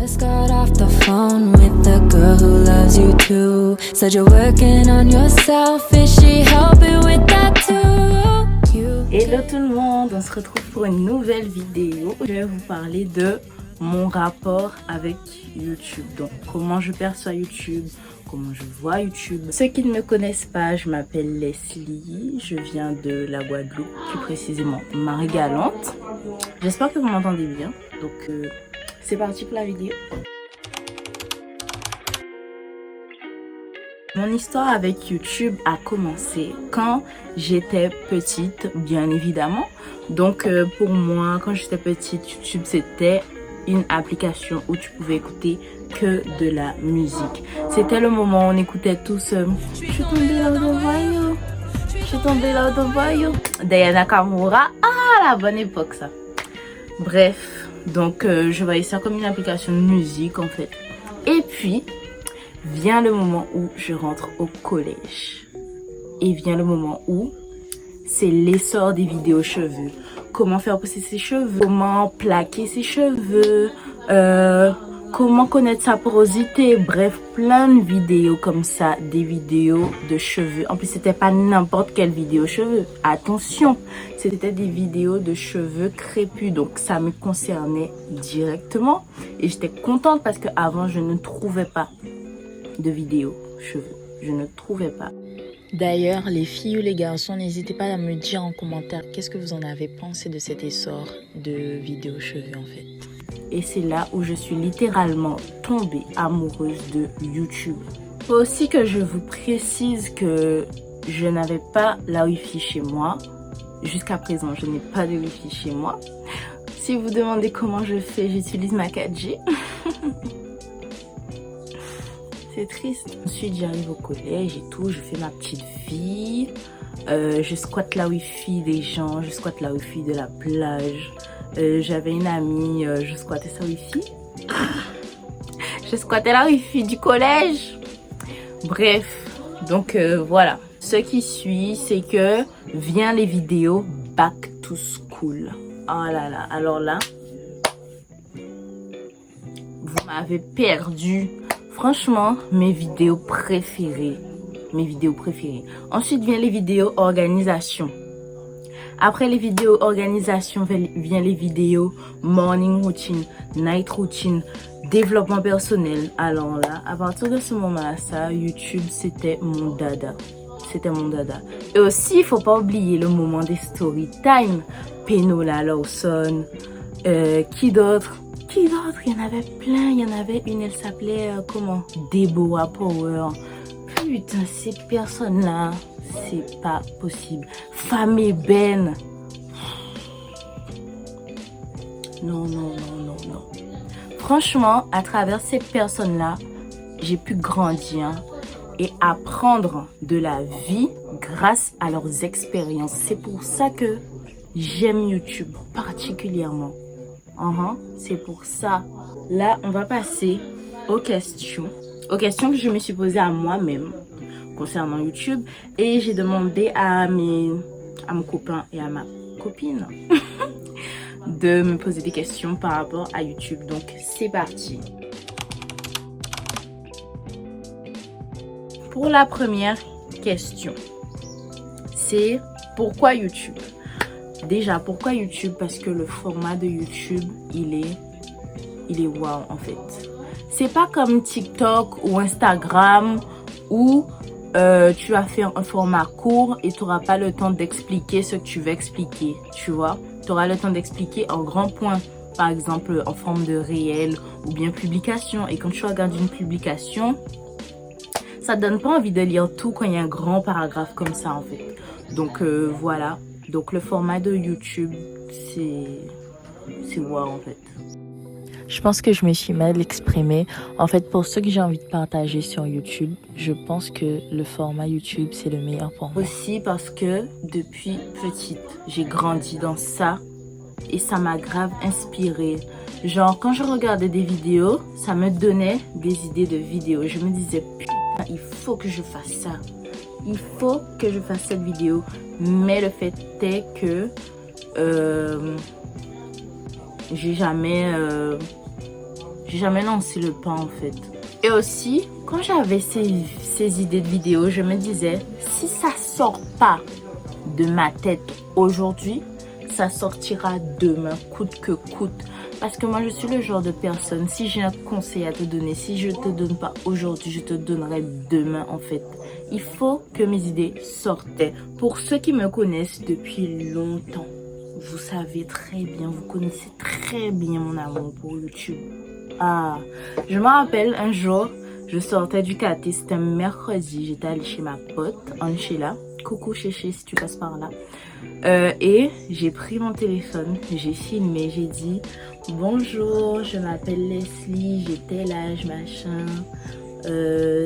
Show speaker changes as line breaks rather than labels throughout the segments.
Just got off the phone with the girl who loves you too. Said you're working on yourself, is she helping with that too?
Hello tout le monde, on se retrouve pour une nouvelle vidéo. Je vais vous parler de mon rapport avec YouTube. Donc comment je perçois YouTube, comment je vois YouTube. Ceux qui ne me connaissent pas, je m'appelle Leslie, je viens de la Guadeloupe, plus précisément Marie-Galante. J'espère que vous m'entendez bien. Donc c'est parti pour la vidéo. Mon histoire avec YouTube a commencé quand j'étais petite, bien évidemment. Donc pour moi, quand j'étais petite, YouTube c'était une application où tu pouvais écouter que de la musique. C'était le moment où on écoutait tous Je suis tombée là au voyou, je suis tombée là au voyou, Aya Nakamura. Ah, la bonne époque ça. Bref, donc je voyais ça comme une application de musique en fait. Et puis vient le moment où je rentre au collège. Et vient le moment où c'est l'essor des vidéos cheveux. Comment faire pousser ses cheveux, comment plaquer ses cheveux, comment connaître sa porosité. Bref, plein de vidéos comme ça, des vidéos de cheveux. En plus, c'était pas n'importe quelle vidéo cheveux. Attention, c'était des vidéos de cheveux crépus. Donc, ça me concernait directement. Et j'étais contente parce qu'avant, je ne trouvais pas de vidéos cheveux. Je ne trouvais pas.
D'ailleurs, les filles ou les garçons, n'hésitez pas à me dire en commentaire qu'est-ce que vous en avez pensé de cet essor de vidéos cheveux en fait.
Et c'est là où je suis littéralement tombée amoureuse de YouTube. Faut aussi que je vous précise que je n'avais pas la Wi-Fi chez moi. Jusqu'à présent, je n'ai pas de Wi-Fi chez moi. Si vous demandez comment je fais, j'utilise ma 4G. C'est triste. Ensuite, j'arrive au collège et tout, je fais ma petite vie. Je squatte la Wi-Fi des gens, je squatte la Wi-Fi de la plage. J'avais une amie, je squattais sa Wi-Fi. Je squattais la Wi-Fi du collège. Bref, donc voilà. Ce qui suit, c'est que vient les vidéos Back to School. Oh là là, alors là, vous m'avez perdu. Franchement, mes vidéos préférées. Ensuite, vient les vidéos organisation. Après les vidéos organisation, vient les vidéos morning routine, night routine, développement personnel. Alors là, à partir de ce moment-là, ça, YouTube, c'était mon dada. C'était mon dada. Et aussi, il faut pas oublier le moment des story time. Penola Lawson, qui d'autre? Il y en avait plein. Il y en avait une, elle s'appelait comment? Deborah Power. Putain, ces personnes-là, c'est pas possible. Femme et Ben. Non. Franchement, à travers ces personnes-là, j'ai pu grandir et apprendre de la vie grâce à leurs expériences. C'est pour ça que j'aime YouTube particulièrement. C'est pour ça. Là, on va passer aux questions. Aux questions que je me suis posées à moi-même concernant YouTube. Et j'ai demandé à mon copain et à ma copine de me poser des questions par rapport à YouTube. Donc, c'est parti. Pour la première question, c'est pourquoi YouTube? Déjà, pourquoi YouTube? Parce que le format de YouTube, il est wow en fait. C'est pas comme TikTok ou Instagram où tu vas faire un format court et tu n'auras pas le temps d'expliquer ce que tu veux expliquer, tu vois. Tu auras le temps d'expliquer en grands points, par exemple en forme de réel ou bien publication. Et quand tu regardes une publication, ça donne pas envie de lire tout quand il y a un grand paragraphe comme ça en fait. Donc voilà. Donc le format de YouTube, c'est wow en fait.
Je pense que je me suis mal exprimée. En fait, pour ce que j'ai envie de partager sur YouTube, je pense que le format YouTube, c'est le meilleur pour moi.
Aussi parce que depuis petite, j'ai grandi dans ça et ça m'a grave inspirée. Genre, quand je regardais des vidéos, ça me donnait des idées de vidéos. Je me disais, putain, il faut que je fasse ça. Il faut que je fasse cette vidéo. Mais le fait est que j'ai jamais J'ai jamais lancé le pas en fait. Et aussi, quand j'avais ces idées de vidéos, je me disais, si ça sort pas de ma tête aujourd'hui, ça sortira demain, coûte que coûte. Parce que moi, je suis le genre de personne, si j'ai un conseil à te donner, si je te donne pas aujourd'hui, je te donnerai demain en fait. Il faut que mes idées sortent. Pour ceux qui me connaissent depuis longtemps, vous savez très bien, vous connaissez très bien mon amour pour YouTube. Ah, je me rappelle un jour, je sortais du caté, c'était un mercredi, j'étais allée chez ma pote, Anchela. Coucou Chéché si tu passes par là. Et j'ai pris mon téléphone, j'ai filmé, j'ai dit bonjour, je m'appelle Leslie, j'ai tel âge, machin.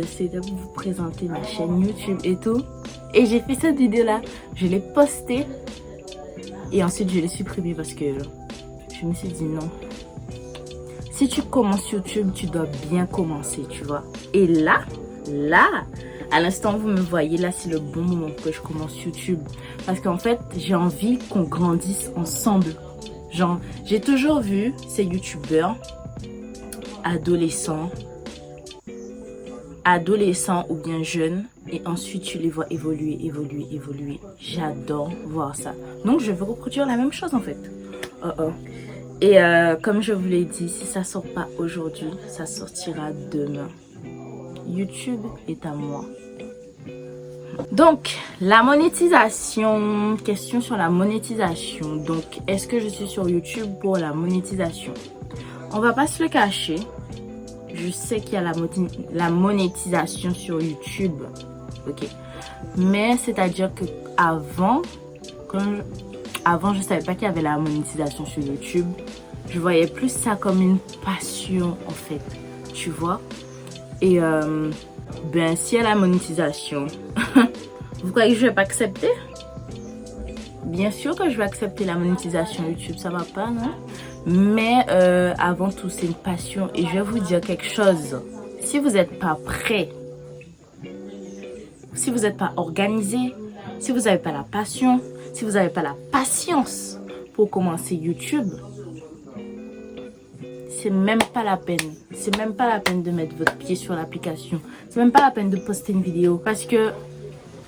C'était pour vous présenter ma chaîne YouTube et tout. Et j'ai fait cette vidéo là, je l'ai postée et ensuite je l'ai supprimée parce que je me suis dit non. Si tu commences YouTube, tu dois bien commencer, tu vois. Et là, à l'instant où vous me voyez, là, c'est le bon moment que je commence YouTube. Parce qu'en fait, j'ai envie qu'on grandisse ensemble. Genre, j'ai toujours vu ces YouTubeurs, adolescents ou bien jeunes. Et ensuite, tu les vois évoluer. J'adore voir ça. Donc, je veux reproduire la même chose, en fait. Et comme je vous l'ai dit, si ça sort pas aujourd'hui, ça sortira demain. YouTube est à moi. Donc, la monétisation. Question sur la monétisation. Donc, est-ce que je suis sur YouTube pour la monétisation? On va pas se le cacher. Je sais qu'il y a la monétisation sur YouTube. Ok. Mais c'est-à-dire que avant, je savais pas qu'il y avait la monétisation sur YouTube. Je voyais plus ça comme une passion en fait. Tu vois? Et ben s'il y a la monétisation, vous croyez que je vais pas accepter? Bien sûr que je vais accepter la monétisation YouTube, ça va pas, non? Mais avant tout, c'est une passion. Et je vais vous dire quelque chose. Si vous n'êtes pas prêt, si vous n'êtes pas organisé, si vous n'avez pas la passion, si vous n'avez pas la patience pour commencer YouTube, c'est même pas la peine. C'est même pas la peine de mettre votre pied sur l'application. C'est même pas la peine de poster une vidéo. Parce que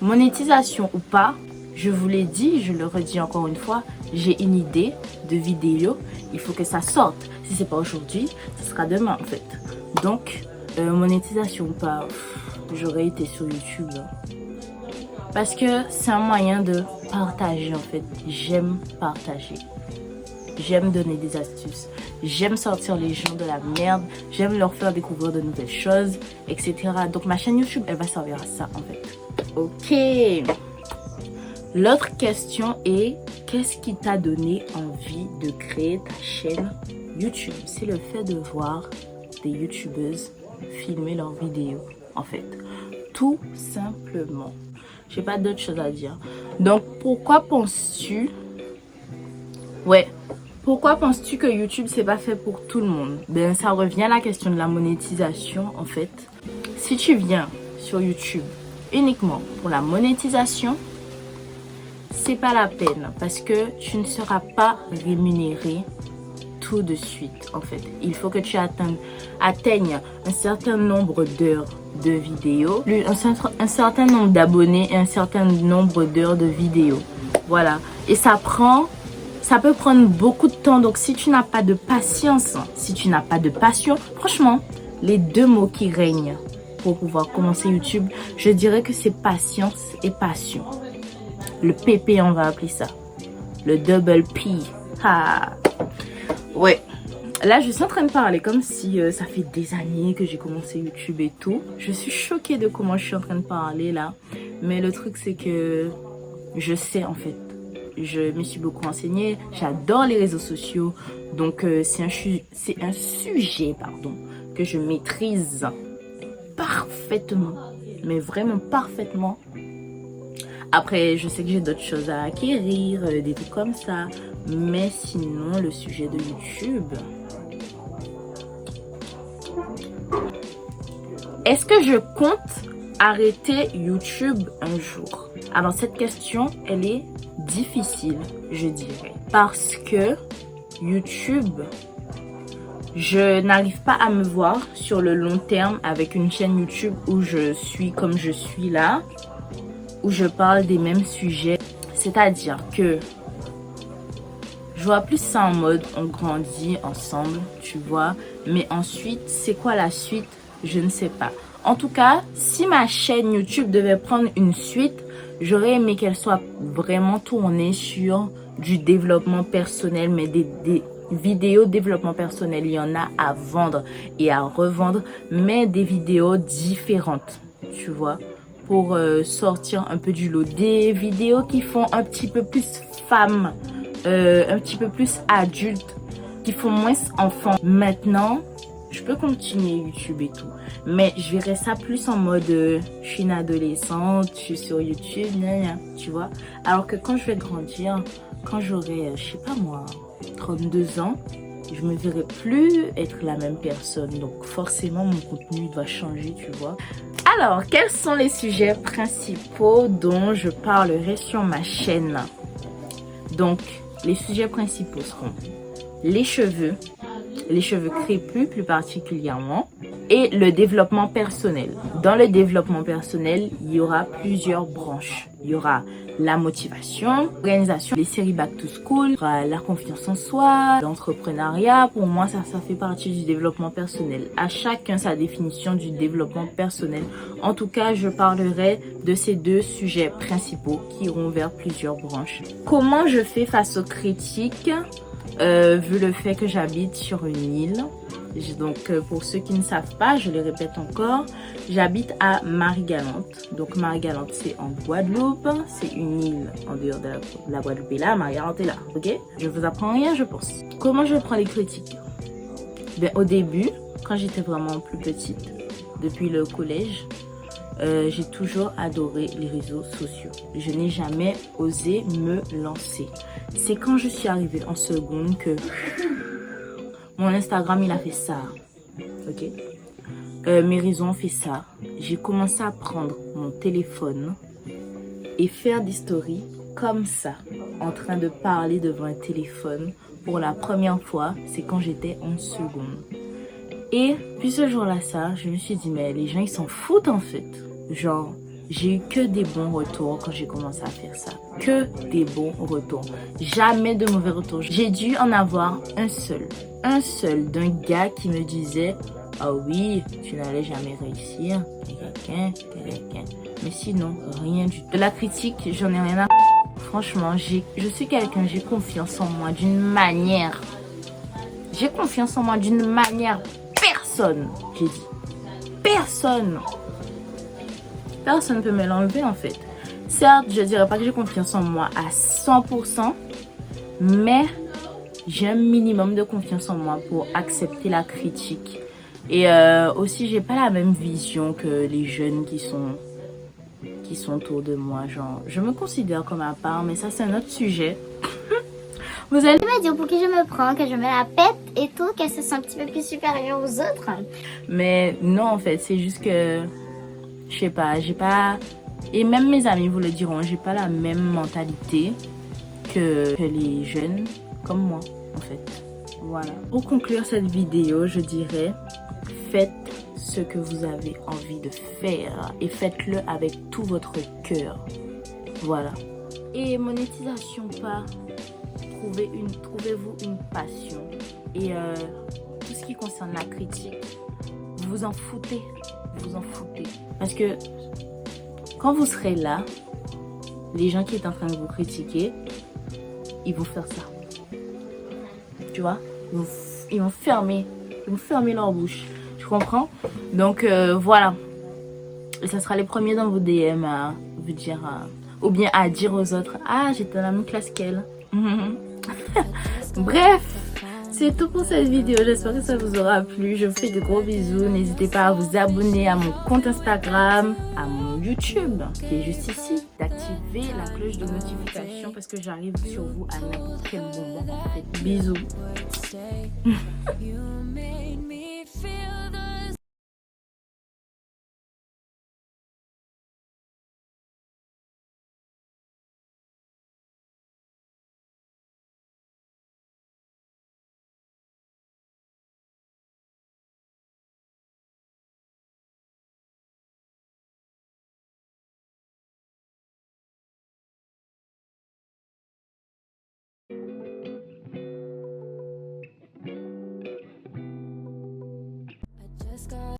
monétisation ou pas, je vous l'ai dit, je le redis encore une fois, j'ai une idée de vidéo. Il faut que ça sorte. Si c'est pas aujourd'hui, ce sera demain en fait. Donc, monétisation ou pas, j'aurais été sur YouTube. Parce que c'est un moyen de partager en fait. J'aime partager. J'aime donner des astuces. J'aime sortir les gens de la merde. J'aime leur faire découvrir de nouvelles choses, etc. Donc ma chaîne YouTube, elle va servir à ça en fait. Ok. L'autre question est, qu'est-ce qui t'a donné envie de créer ta chaîne YouTube? C'est le fait de voir des youtubeuses filmer leurs vidéos en fait. Tout simplement. J'ai pas d'autre chose à dire. Donc pourquoi penses-tu... Pourquoi penses-tu que YouTube c'est pas fait pour tout le monde? Ben ça revient à la question de la monétisation en fait. Si tu viens sur YouTube uniquement pour la monétisation, c'est pas la peine parce que tu ne seras pas rémunéré tout de suite en fait. Il faut que tu atteignes un certain nombre d'heures de vidéos, un certain nombre d'abonnés et un certain nombre d'heures de vidéos. Voilà. Et ça peut prendre beaucoup de temps. Donc si tu n'as pas de patience, si tu n'as pas de passion, franchement, les deux mots qui règnent pour pouvoir commencer YouTube, je dirais que c'est patience et passion. Le PP, on va appeler ça. Le double P. Ah. Ouais. Là, je suis en train de parler comme si ça fait des années que j'ai commencé YouTube et tout. Je suis choquée de comment je suis en train de parler là. Mais le truc, c'est que je sais en fait. Je me suis beaucoup renseignée. J'adore les réseaux sociaux. Donc, c'est un sujet que je maîtrise parfaitement. Mais vraiment parfaitement. Après, je sais que j'ai d'autres choses à acquérir, des trucs comme ça. Mais sinon, le sujet de YouTube... Est-ce que je compte arrêter YouTube un jour? Alors, cette question, elle est difficile, je dirais. Parce que YouTube Je n'arrive pas à me voir sur le long terme avec une chaîne YouTube où je suis comme je suis là, où je parle des mêmes sujets. C'est-à-dire que je vois plus ça en mode on grandit ensemble, tu vois. Mais ensuite, c'est quoi la suite? Je ne sais pas. En tout cas, si ma chaîne YouTube devait prendre une suite, j'aurais aimé qu'elle soit vraiment tournée sur du développement personnel, mais des vidéos développement personnel. Il y en a à vendre et à revendre, mais des vidéos différentes, tu vois, pour sortir un peu du lot. Des vidéos qui font un petit peu plus femmes, un petit peu plus adultes, qui font moins enfants. Maintenant, je peux continuer YouTube et tout, mais je verrais ça plus en mode je suis une adolescente, je suis sur YouTube, tu vois. Alors que quand je vais grandir, quand j'aurai, je sais pas moi, 32 ans, je me verrai plus être la même personne. Donc forcément, mon contenu doit changer, tu vois. Alors, quels sont les sujets principaux dont je parlerai sur ma chaîne? Donc, les sujets principaux seront les cheveux crépus plus particulièrement, et le développement personnel. Dans le développement personnel, il y aura plusieurs branches. Il y aura la motivation, l'organisation, les séries Back to School, la confiance en soi, l'entrepreneuriat. Pour moi, ça fait partie du développement personnel. À chacun sa définition du développement personnel. En tout cas, je parlerai de ces deux sujets principaux qui iront vers plusieurs branches. Comment je fais face aux critiques? Vu le fait que j'habite sur une île. Donc pour ceux qui ne savent pas, je le répète encore, j'habite à Marie-Galante. Donc Marie-Galante, c'est en Guadeloupe, c'est une île en dehors de la Guadeloupe. Et là, Marie-Galante est là, ok? Je vous apprends rien, je pense. Comment je prends les critiques? Ben, au début, quand j'étais vraiment plus petite, depuis le collège, j'ai toujours adoré les réseaux sociaux. Je n'ai jamais osé me lancer. C'est quand je suis arrivée en seconde que mon Instagram, il a fait ça. Ok? Mes réseaux ont fait ça. J'ai commencé à prendre mon téléphone et faire des stories comme ça, en train de parler devant un téléphone pour la première fois. C'est quand j'étais en seconde. Et puis ce jour-là, je me suis dit, mais les gens, ils s'en foutent en fait. Genre, j'ai eu que des bons retours quand j'ai commencé à faire ça. Que des bons retours. Jamais de mauvais retours. J'ai dû en avoir un seul. Un seul d'un gars qui me disait, ah oui, tu n'allais jamais réussir. T'es quelqu'un. Mais sinon, rien du tout. De la critique, j'en ai rien à... Franchement, je suis quelqu'un, j'ai confiance en moi d'une manière. J'ai confiance en moi d'une manière. Personne, j'ai dit. Personne ne peut me l'enlever en fait. Certes, je dirais pas que j'ai confiance en moi à 100%, mais j'ai un minimum de confiance en moi pour accepter la critique. Et aussi, j'ai pas la même vision que les jeunes qui sont autour de moi. Genre, je me considère comme à part, mais ça c'est un autre sujet. Vous allez
me dire pour qui je me prends, que je me la pète et tout, qu'elle se sent un petit peu plus supérieure aux autres.
Mais non, en fait, c'est juste que je sais pas, j'ai pas... Et même mes amis vous le diront, j'ai pas la même mentalité que les jeunes comme moi, en fait. Voilà. Pour conclure cette vidéo, je dirais, faites ce que vous avez envie de faire et faites-le avec tout votre cœur. Voilà. Et monétisation pas, trouvez-vous une passion. Et tout ce qui concerne la critique, vous vous en foutez. Parce que quand vous serez là, les gens qui sont en train de vous critiquer, ils vont faire ça. Tu vois? Ils vont fermer leur bouche. Tu comprends? Donc voilà. Et ça sera les premiers dans vos DM à vous dire, ou bien à dire aux autres, ah, j'étais dans la même classe qu'elle. Bref. C'est tout pour cette vidéo, j'espère que ça vous aura plu. Je vous fais de gros bisous. N'hésitez pas à vous abonner à mon compte Instagram, à mon YouTube, qui est juste ici. D'activer la cloche de notification parce que j'arrive sur vous à n'importe quel moment. Bisous.